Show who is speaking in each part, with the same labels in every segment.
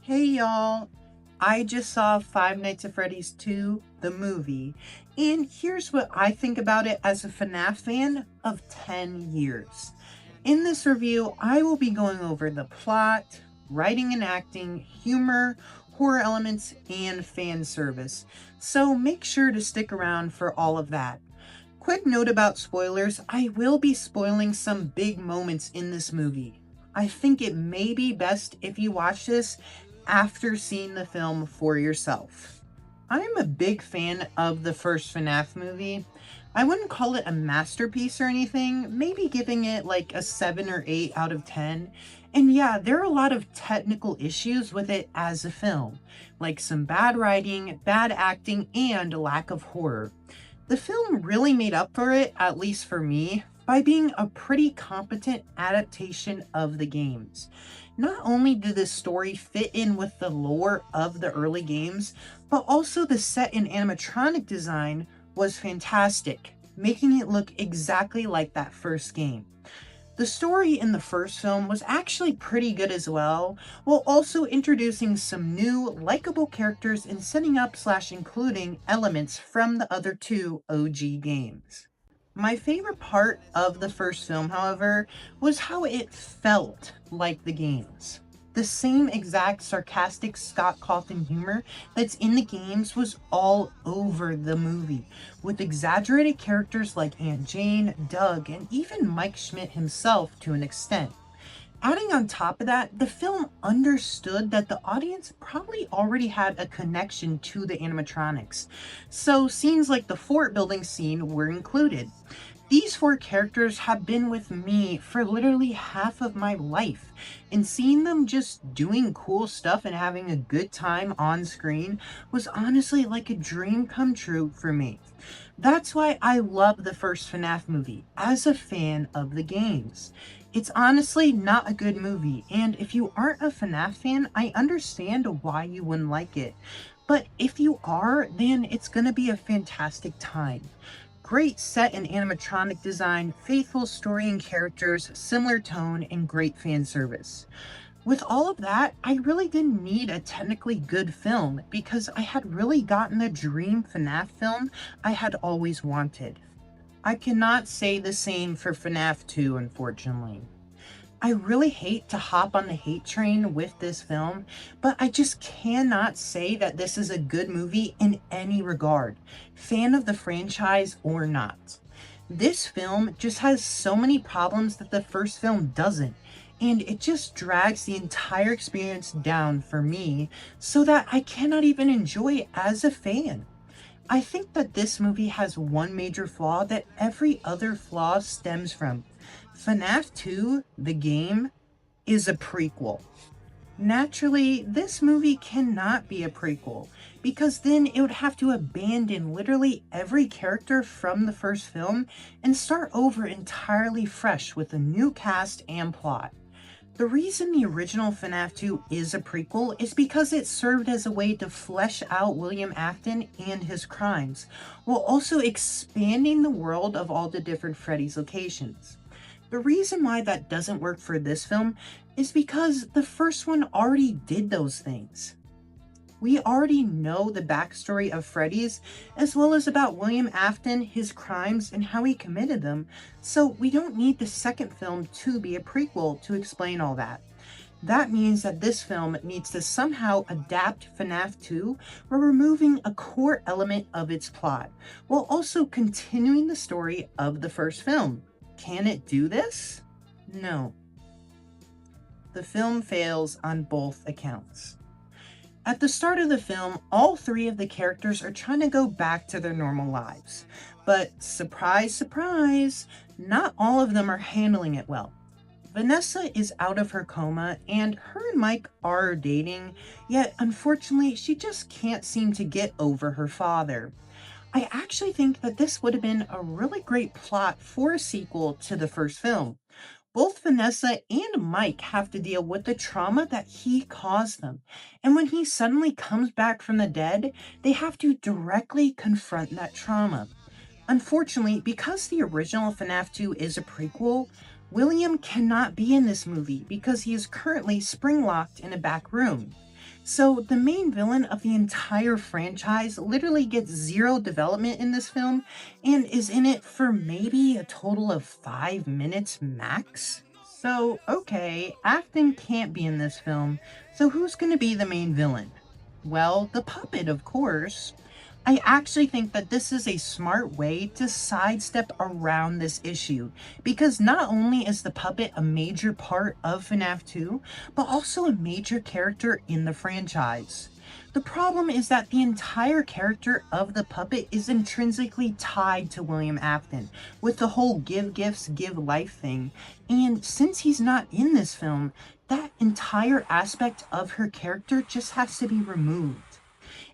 Speaker 1: Hey y'all, I just saw Five Nights at Freddy's 2, the movie, and here's what I think about it as a FNAF fan of 10 years. In this review, I will be going over the plot, writing and acting, humor, horror elements, and fan service, so make sure to stick around for all of that. Quick note about spoilers, I will be spoiling some big moments in this movie. I think it may be best if you watch this after seeing the film for yourself. I'm a big fan of the first FNAF movie. I wouldn't call it a masterpiece or anything, maybe giving it like a 7 or 8 out of 10. And yeah, there are a lot of technical issues with it as a film, like some bad writing, bad acting, and lack of horror. The film really made up for it, at least for me, by being a pretty competent adaptation of the games. Not only did the story fit in with the lore of the early games, but also the set and animatronic design was fantastic, making it look exactly like that first game. The story in the first film was actually pretty good as well, while also introducing some new, likable characters and setting up / including elements from the other two OG games. My favorite part of the first film, however, was how it felt like the games. The same exact sarcastic Scott Cawthon humor that's in the games was all over the movie, with exaggerated characters like Aunt Jane, Doug, and even Mike Schmidt himself to an extent. Adding on top of that, the film understood that the audience probably already had a connection to the animatronics, so scenes like the fort building scene were included. These four characters have been with me for literally half of my life, and seeing them just doing cool stuff and having a good time on screen was honestly like a dream come true for me. That's why I love the first FNAF movie, as a fan of the games. It's honestly not a good movie, and if you aren't a FNAF fan, I understand why you wouldn't like it. But if you are, then it's gonna be a fantastic time. Great set and animatronic design, faithful story and characters, similar tone, and great fan service. With all of that, I really didn't need a technically good film because I had really gotten the dream FNAF film I had always wanted. I cannot say the same for FNAF 2, unfortunately. I really hate to hop on the hate train with this film, but I just cannot say that this is a good movie in any regard, fan of the franchise or not. This film just has so many problems that the first film doesn't, and it just drags the entire experience down for me so that I cannot even enjoy it as a fan. I think that this movie has one major flaw that every other flaw stems from. FNAF 2, the game, is a prequel. Naturally, this movie cannot be a prequel, because then it would have to abandon literally every character from the first film and start over entirely fresh with a new cast and plot. The reason the original FNAF 2 is a prequel is because it served as a way to flesh out William Afton and his crimes, while also expanding the world of all the different Freddy's locations. The reason why that doesn't work for this film is because the first one already did those things. We already know the backstory of Freddy's, as well as about William Afton, his crimes, and how he committed them, so we don't need the second film to be a prequel to explain all that. That means that this film needs to somehow adapt FNAF 2 while removing a core element of its plot, while also continuing the story of the first film. Can it do this? No. The film fails on both accounts. At the start of the film, all three of the characters are trying to go back to their normal lives. But surprise, surprise, not all of them are handling it well. Vanessa is out of her coma, and her and Mike are dating, yet unfortunately she just can't seem to get over her father. I actually think that this would have been a really great plot for a sequel to the first film. Both Vanessa and Mike have to deal with the trauma that he caused them, and when he suddenly comes back from the dead, they have to directly confront that trauma. Unfortunately, because the original FNAF 2 is a prequel, William cannot be in this movie because he is currently spring locked in a back room. So, the main villain of the entire franchise literally gets zero development in this film and is in it for maybe a total of 5 minutes max. So, okay, Afton can't be in this film, so who's gonna be the main villain? Well, the puppet, of course. I actually think that this is a smart way to sidestep around this issue because not only is the puppet a major part of FNAF 2, but also a major character in the franchise. The problem is that the entire character of the puppet is intrinsically tied to William Afton with the whole give gifts, give life thing, and since he's not in this film, that entire aspect of her character just has to be removed.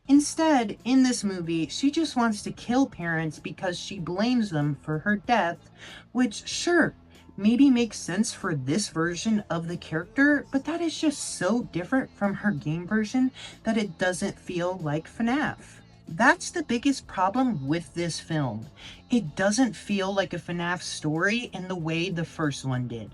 Speaker 1: Instead, in this movie, she just wants to kill parents because she blames them for her death, which, sure, maybe makes sense for this version of the character, but that is just so different from her game version that it doesn't feel like FNAF. That's the biggest problem with this film. It doesn't feel like a FNAF story in the way the first one did.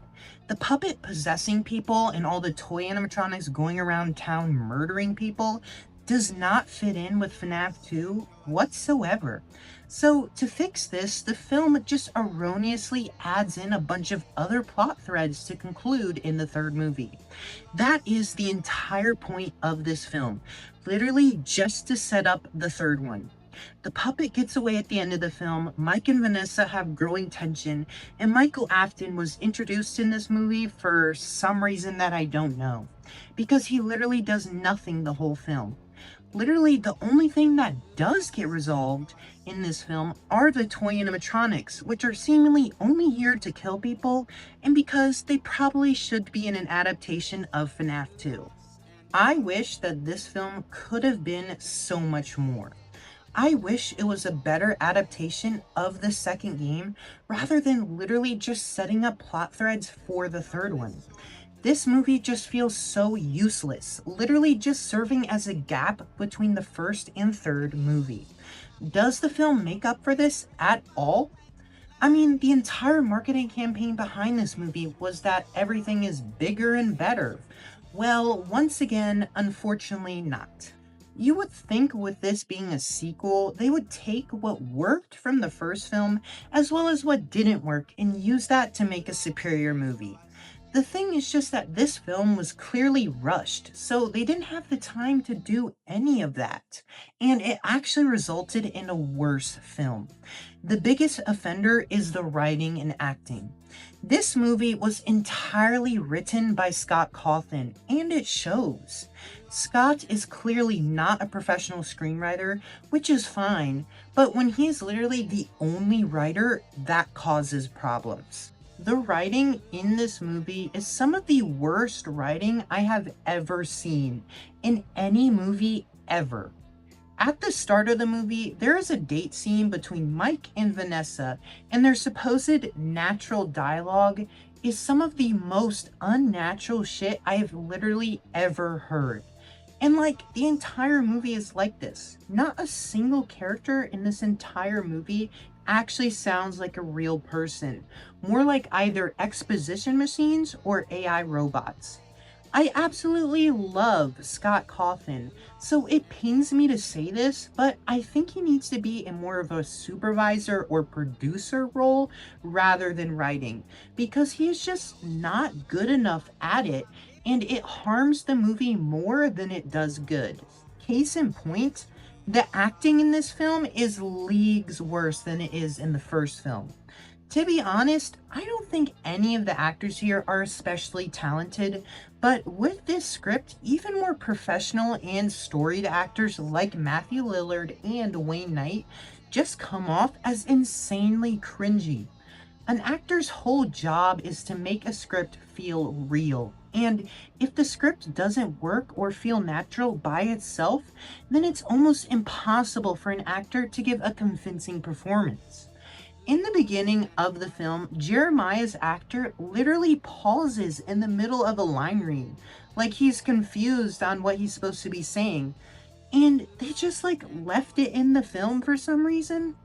Speaker 1: The puppet possessing people and all the toy animatronics going around town murdering people does not fit in with FNAF 2 whatsoever. So to fix this, the film just erroneously adds in a bunch of other plot threads to conclude in the third movie. That is the entire point of this film, literally just to set up the third one. The puppet gets away at the end of the film, Mike and Vanessa have growing tension, and Michael Afton was introduced in this movie for some reason that I don't know, because he literally does nothing the whole film. Literally, the only thing that does get resolved in this film are the toy animatronics, which are seemingly only here to kill people, and because they probably should be in an adaptation of FNAF 2. I wish that this film could have been so much more. I wish it was a better adaptation of the second game rather than literally just setting up plot threads for the third one. This movie just feels so useless, literally just serving as a gap between the first and third movie. Does the film make up for this at all? I mean, the entire marketing campaign behind this movie was that everything is bigger and better. Well, once again, unfortunately not. You would think with this being a sequel, they would take what worked from the first film as well as what didn't work and use that to make a superior movie. The thing is just that this film was clearly rushed, so they didn't have the time to do any of that, and it actually resulted in a worse film. The biggest offender is the writing and acting. This movie was entirely written by Scott Cawthon, and it shows. Scott is clearly not a professional screenwriter, which is fine, but when he is literally the only writer, that causes problems. The writing in this movie is some of the worst writing I have ever seen in any movie ever. At the start of the movie, there is a date scene between Mike and Vanessa, and their supposed natural dialogue is some of the most unnatural shit I have literally ever heard. And like, the entire movie is like this. Not a single character in this entire movie actually sounds like a real person. More like either exposition machines or AI robots. I absolutely love Scott Cawthon, so it pains me to say this, but I think he needs to be in more of a supervisor or producer role rather than writing, because he is just not good enough at it, and it harms the movie more than it does good. Case in point, the acting in this film is leagues worse than it is in the first film. To be honest, I don't think any of the actors here are especially talented, but with this script, even more professional and storied actors like Matthew Lillard and Wayne Knight just come off as insanely cringy. An actor's whole job is to make a script feel real, and if the script doesn't work or feel natural by itself, then it's almost impossible for an actor to give a convincing performance. In the beginning of the film, Jeremiah's actor literally pauses in the middle of a line read, like he's confused on what he's supposed to be saying, and they just like left it in the film for some reason.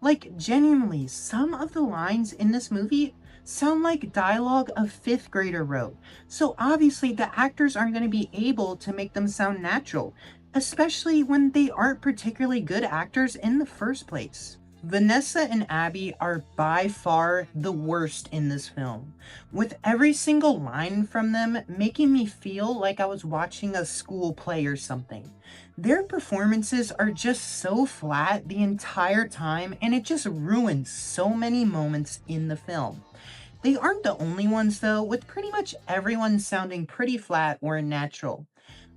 Speaker 1: Like, genuinely, some of the lines in this movie sound like dialogue a fifth grader wrote. So obviously, the actors aren't going to be able to make them sound natural, especially when they aren't particularly good actors in the first place. Vanessa and Abby are by far the worst in this film, with every single line from them making me feel like I was watching a school play or something. Their performances are just so flat the entire time, and it just ruins so many moments in the film. They aren't the only ones though, with pretty much everyone sounding pretty flat or natural.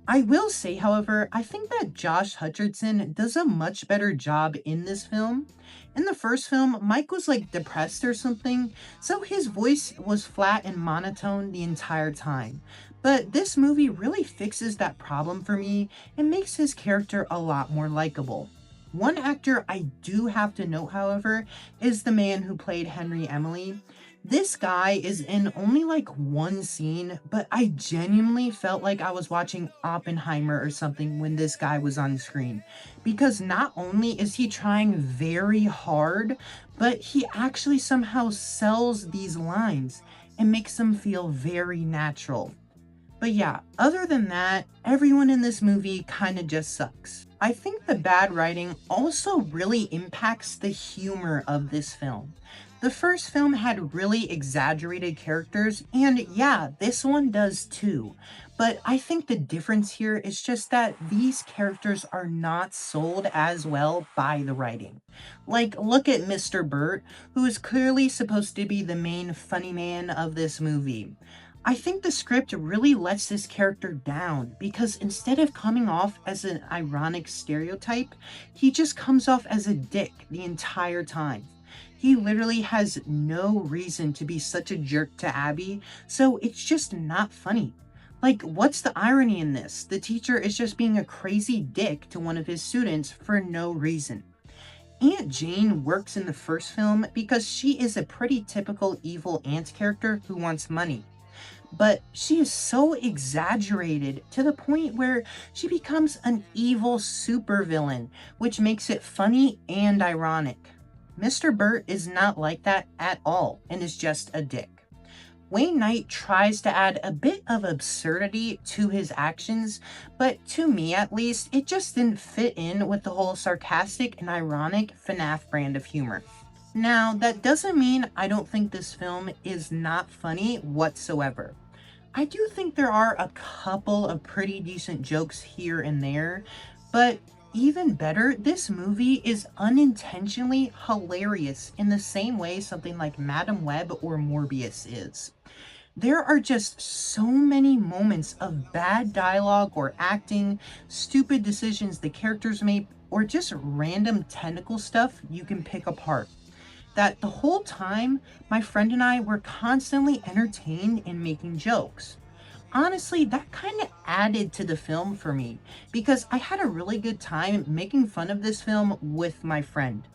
Speaker 1: I will say, however, I think that Josh Hutcherson does a much better job in this film. In the first film, Mike was like depressed or something, so his voice was flat and monotone the entire time. But this movie really fixes that problem for me and makes his character a lot more likable. One actor I do have to note, however, is the man who played Henry Emily. This guy is in only like one scene, but I genuinely felt like I was watching Oppenheimer or something when this guy was on screen. Because not only is he trying very hard, but he actually somehow sells these lines and makes them feel very natural. But yeah, other than that, everyone in this movie kind of just sucks. I think the bad writing also really impacts the humor of this film. The first film had really exaggerated characters, and yeah, this one does too. But I think the difference here is just that these characters are not sold as well by the writing. Like, look at Mr. Burt, who is clearly supposed to be the main funny man of this movie. I think the script really lets this character down because instead of coming off as an ironic stereotype, he just comes off as a dick the entire time. He literally has no reason to be such a jerk to Abby, so it's just not funny. Like, what's the irony in this? The teacher is just being a crazy dick to one of his students for no reason. Aunt Jane works in the first film because she is a pretty typical evil aunt character who wants money. But she is so exaggerated to the point where she becomes an evil supervillain, which makes it funny and ironic. Mr. Burt is not like that at all and is just a dick. Wayne Knight tries to add a bit of absurdity to his actions, but to me at least, it just didn't fit in with the whole sarcastic and ironic FNAF brand of humor. Now, that doesn't mean I don't think this film is not funny whatsoever. I do think there are a couple of pretty decent jokes here and there, but even better, this movie is unintentionally hilarious in the same way something like Madam Web or Morbius is. There are just so many moments of bad dialogue or acting, stupid decisions the characters make, or just random technical stuff you can pick apart, that the whole time my friend and I were constantly entertained and making jokes. Honestly, that kind of added to the film for me because I had a really good time making fun of this film with my friend.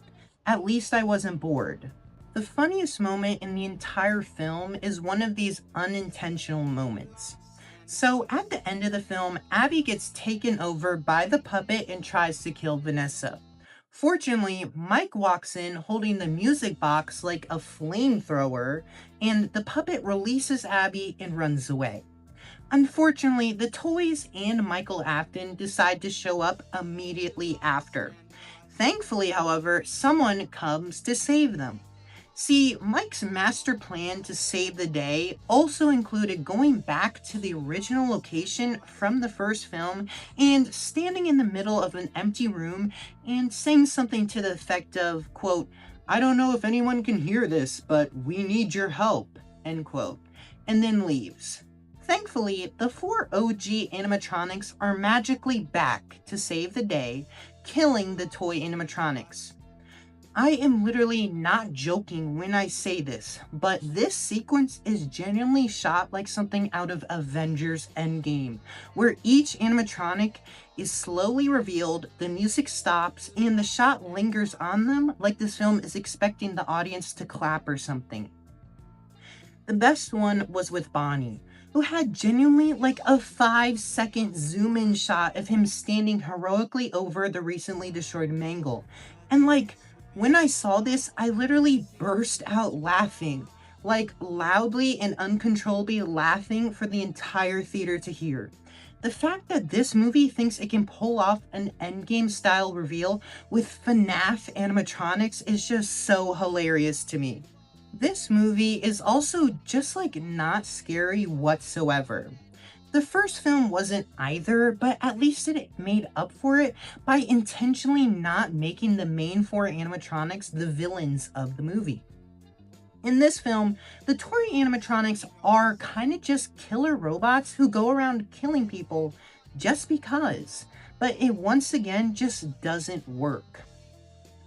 Speaker 1: At least I wasn't bored. The funniest moment in the entire film is one of these unintentional moments. So at the end of the film, Abby gets taken over by the puppet and tries to kill Vanessa. Fortunately, Mike walks in holding the music box like a flamethrower, and the puppet releases Abby and runs away. Unfortunately, the toys and Michael Afton decide to show up immediately after. Thankfully, however, someone comes to save them. See, Mike's master plan to save the day also included going back to the original location from the first film and standing in the middle of an empty room and saying something to the effect of, quote, "I don't know if anyone can hear this, but we need your help," end quote, and then leaves. Thankfully, the 4 OG animatronics are magically back to save the day, killing the toy animatronics. I am literally not joking when I say this, but this sequence is genuinely shot like something out of Avengers Endgame, where each animatronic is slowly revealed, the music stops, and the shot lingers on them like this film is expecting the audience to clap or something. The best one was with Bonnie, who had genuinely like a 5-second zoom in shot of him standing heroically over the recently destroyed Mangle. And like, when I saw this, I literally burst out laughing. like loudly and uncontrollably laughing for the entire theater to hear. The fact that this movie thinks it can pull off an Endgame style reveal with FNAF animatronics is just so hilarious to me. This movie is also just like not scary whatsoever. The first film wasn't either, but at least it made up for it by intentionally not making the main four animatronics the villains of the movie. In this film, the toy animatronics are kind of just killer robots who go around killing people just because, but it once again just doesn't work.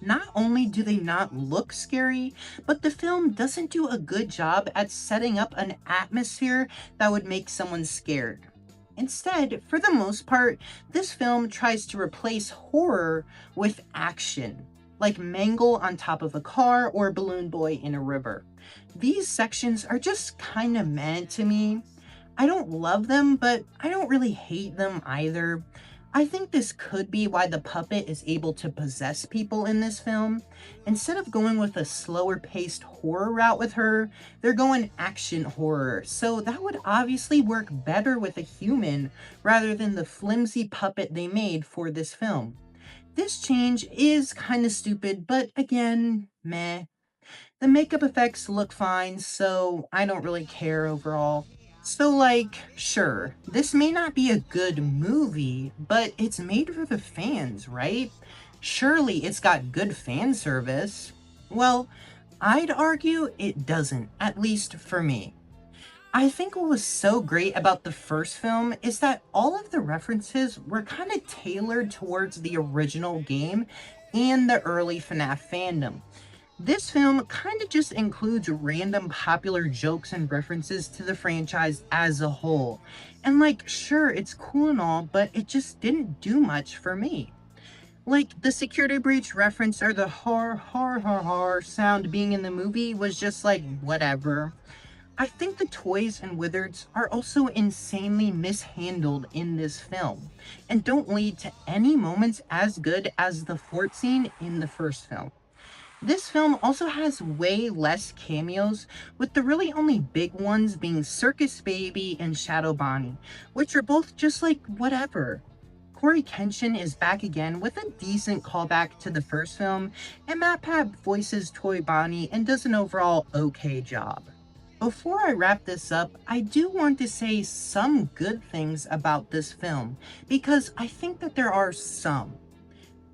Speaker 1: Not only do they not look scary, but the film doesn't do a good job at setting up an atmosphere that would make someone scared. Instead, for the most part, this film tries to replace horror with action, like Mangle on top of a car or Balloon Boy in a river. These sections are just kind of meh to me. I don't love them, but I don't really hate them either. I think this could be why the puppet is able to possess people in this film. Instead of going with a slower paced horror route with her, they're going action horror, so that would obviously work better with a human rather than the flimsy puppet they made for this film. This change is kind of stupid, but again, meh. The makeup effects look fine, so I don't really care overall. So, like, sure, this may not be a good movie, but it's made for the fans, right? Surely it's got good fan service. Well, I'd argue it doesn't, at least for me. I think what was so great about the first film is that all of the references were kind of tailored towards the original game and the early FNAF fandom. This film kind of just includes random popular jokes and references to the franchise as a whole. And like, sure, it's cool and all, but it just didn't do much for me. Like, the security breach reference or the har sound being in the movie was just like, whatever. I think the toys and wizards are also insanely mishandled in this film, and don't lead to any moments as good as the fort scene in the first film. This film also has way less cameos, with the really only big ones being Circus Baby and Shadow Bonnie, which are both just like whatever. Corey Kenshin is back again with a decent callback to the first film, and MatPat voices Toy Bonnie and does an overall okay job. Before I wrap this up, I do want to say some good things about this film, because I think that there are some.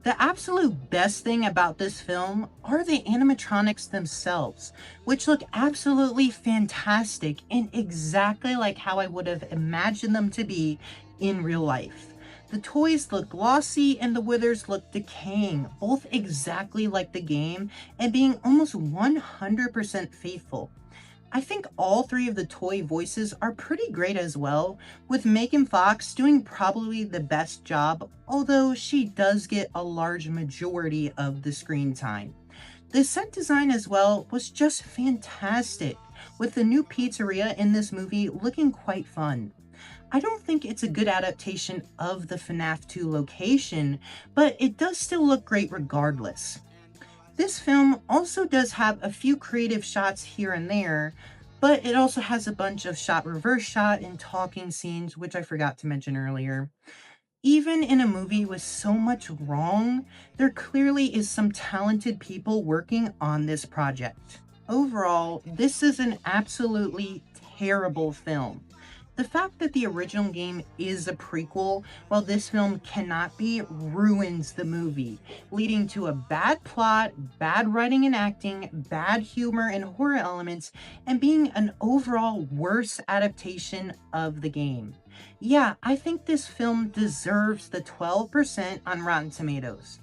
Speaker 1: The absolute best thing about this film are the animatronics themselves, which look absolutely fantastic and exactly like how I would have imagined them to be in real life. The toys look glossy and the withers look decaying, both exactly like the game and being almost 100% faithful. I think all three of the toy voices are pretty great as well, with Megan Fox doing probably the best job, although she does get a large majority of the screen time. The set design as well was just fantastic, with the new pizzeria in this movie looking quite fun. I don't think it's a good adaptation of the FNAF 2 location, but it does still look great regardless. This film also does have a few creative shots here and there, but it also has a bunch of shot reverse shot and talking scenes, which I forgot to mention earlier. Even in a movie with so much wrong, there clearly is some talented people working on this project. Overall, this is an absolutely terrible film. The fact that the original game is a prequel, while this film cannot be, ruins the movie, leading to a bad plot, bad writing and acting, bad humor and horror elements, and being an overall worse adaptation of the game. Yeah, I think this film deserves the 12% on Rotten Tomatoes.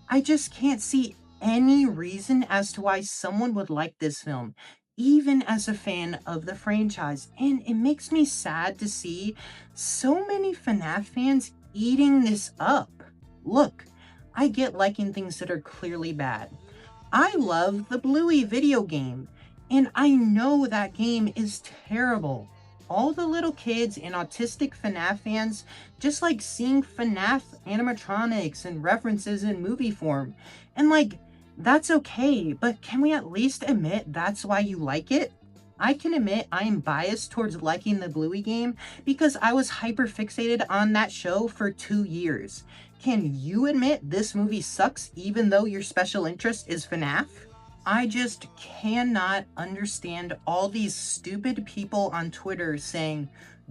Speaker 1: I just can't see any reason as to why someone would like this film, even as a fan of the franchise, and it makes me sad to see so many FNAF fans eating this up. Look, I get liking things that are clearly bad. I love the Bluey video game, and I know that game is terrible. All the little kids and autistic FNAF fans just like seeing FNAF animatronics and references in movie form, and like, that's okay, but can we at least admit that's why you like it? I can admit I am biased towards liking the Bluey game because I was hyper fixated on that show for 2 years. Can you admit this movie sucks even though your special interest is FNAF? I just cannot understand all these stupid people on Twitter saying,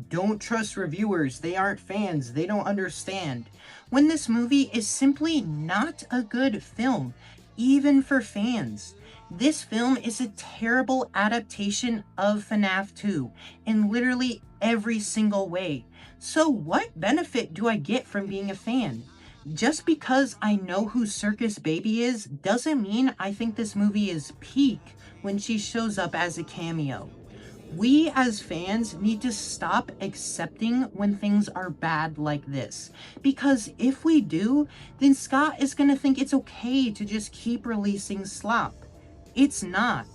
Speaker 1: don't trust reviewers, they aren't fans, they don't understand. When this movie is simply not a good film, even for fans. This film is a terrible adaptation of FNAF 2 in literally every single way. So what benefit do I get from being a fan? Just because I know who Circus Baby is doesn't mean I think this movie is peak when she shows up as a cameo. We as fans need to stop accepting when things are bad like this. Because if we do, then Scott is going to think it's okay to just keep releasing slop. It's not.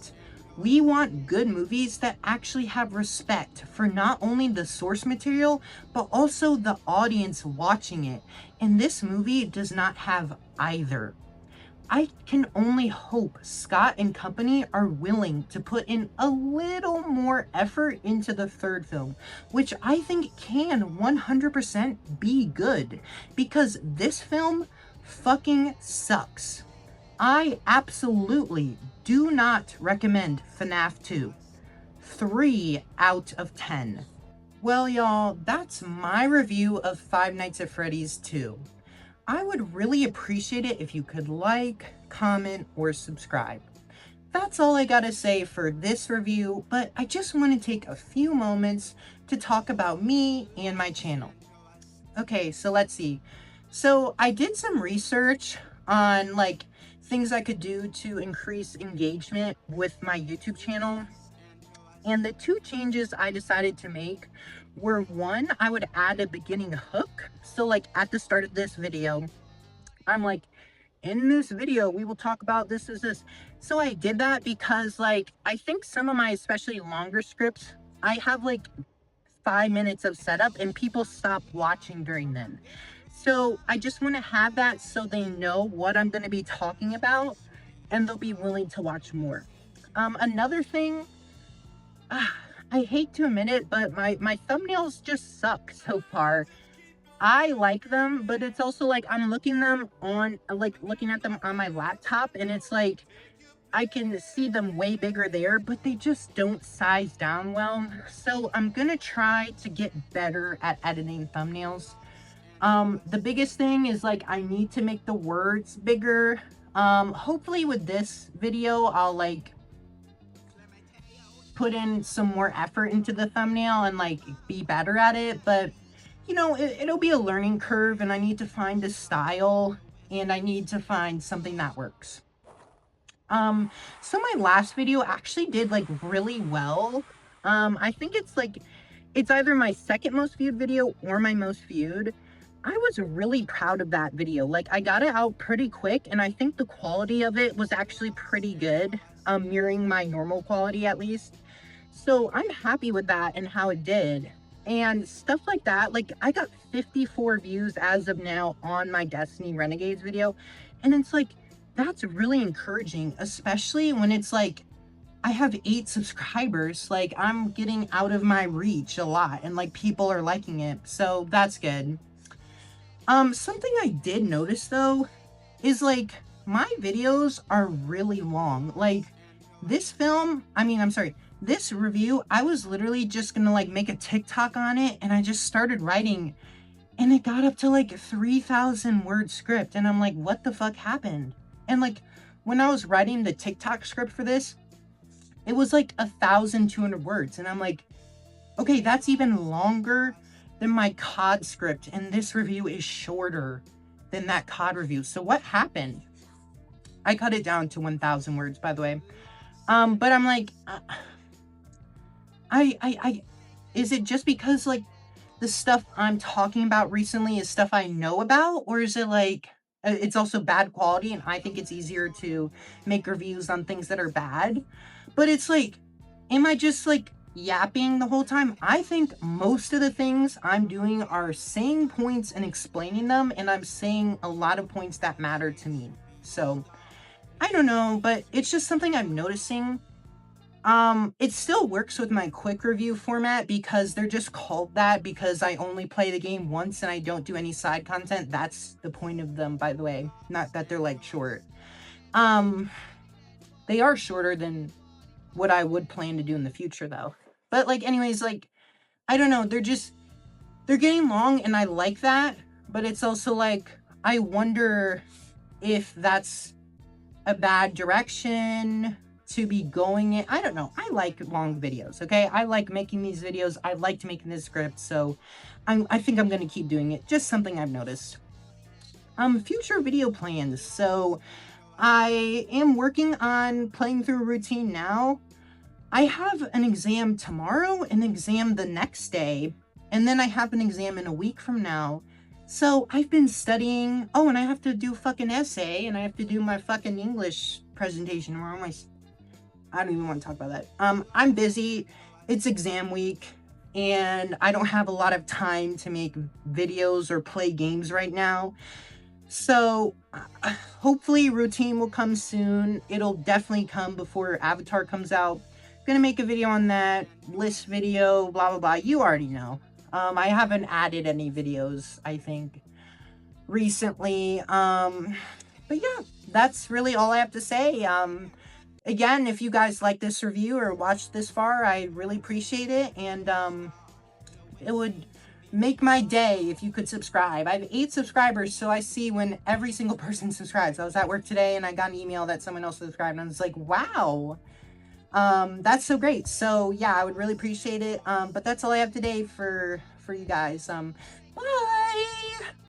Speaker 1: We want good movies that actually have respect for not only the source material, but also the audience watching it. And this movie does not have either. I can only hope Scott and company are willing to put in a little more effort into the third film, which I think can 100% be good, because this film fucking sucks. I absolutely do not recommend FNAF 2. 3 out of 10. Well, y'all, that's my review of Five Nights at Freddy's 2. I would really appreciate it if you could like, comment, or subscribe. That's all I gotta say for this review, but I just want to take a few moments to talk about me and my channel. Okay, so let's see. So I did some research on like things I could do to increase engagement with my YouTube channel. And the two changes I decided to make were, one, I would add a beginning hook. So like at the start of this video, I'm like, in this video, we will talk about this. So I did that because like, I think some of my especially longer scripts, I have like 5 minutes of setup and people stop watching during them. So I just want to have that so they know what I'm going to be talking about and they'll be willing to watch more. Another thing, I hate to admit it, but my thumbnails just suck so far. I like them, but it's also like I'm looking at them on my laptop, and it's like I can see them way bigger there, but they just don't size down well. So I'm gonna try to get better at editing thumbnails. The biggest thing is like I need to make the words bigger. Hopefully with this video, I'll like put in some more effort into the thumbnail and like be better at it, but you know, it'll be a learning curve, and I need to find a style and I need to find something that works. So my last video actually did like really well. I think it's either my second most viewed video or my most viewed. I was really proud of that video. Like I got it out pretty quick, and I think the quality of it was actually pretty good, mirroring my normal quality at least. So I'm happy with that and how it did. And stuff like that, like I got 54 views as of now on my Destiny Renegades video. And it's like, that's really encouraging, especially when it's like, I have 8 subscribers. Like I'm getting out of my reach a lot and like people are liking it. So that's good. Something I did notice though, is like my videos are really long. Like this review, I was literally just gonna like make a TikTok on it, and I just started writing and it got up to like 3,000 word script, and I'm like, what the fuck happened? And like when I was writing the TikTok script for this, it was like 1,200 words, and I'm like, okay, that's even longer than my COD script, and this review is shorter than that COD review. So what happened? I cut it down to 1,000 words, by the way. But I'm like, is it just because like the stuff I'm talking about recently is stuff I know about, or is it like it's also bad quality and I think it's easier to make reviews on things that are bad? But it's like, am I just like yapping the whole time? I think most of the things I'm doing are saying points and explaining them, and I'm saying a lot of points that matter to me. So I don't know, but it's just something I'm noticing. It still works with my quick review format because they're just called that because I only play the game once and I don't do any side content. That's the point of them, by the way. Not that they're like short. They are shorter than what I would plan to do in the future though. But like anyways, like I don't know, they're getting long and I like that, but it's also like I wonder if that's a bad direction to be going in. I don't know. I like long videos, okay? I like making these videos. I liked making this script, so I think I'm gonna keep doing it. Just something I've noticed. Future video plans. So I am working on playing through a routine now. I have an exam tomorrow, an exam the next day, and then I have an exam in a week from now. So I've been studying. Oh, and I have to do a fucking essay, and I have to do my fucking English presentation. Where am I don't even want to talk about that. I'm busy. It's exam week, and I don't have a lot of time to make videos or play games right now. So hopefully routine will come soon. It'll definitely come before Avatar comes out. Gonna make a video on that, list video, blah blah blah. You already know. I haven't added any videos, I think, recently. But yeah, that's really all I have to say. Again, if you guys like this review or watched this far, I really appreciate it, and it would make my day if you could subscribe. I have 8 subscribers, so I see when every single person subscribes. I was at work today and I got an email that someone else subscribed, and I was like, wow. That's so great. So yeah, I would really appreciate it. But that's all I have today for you guys. Bye.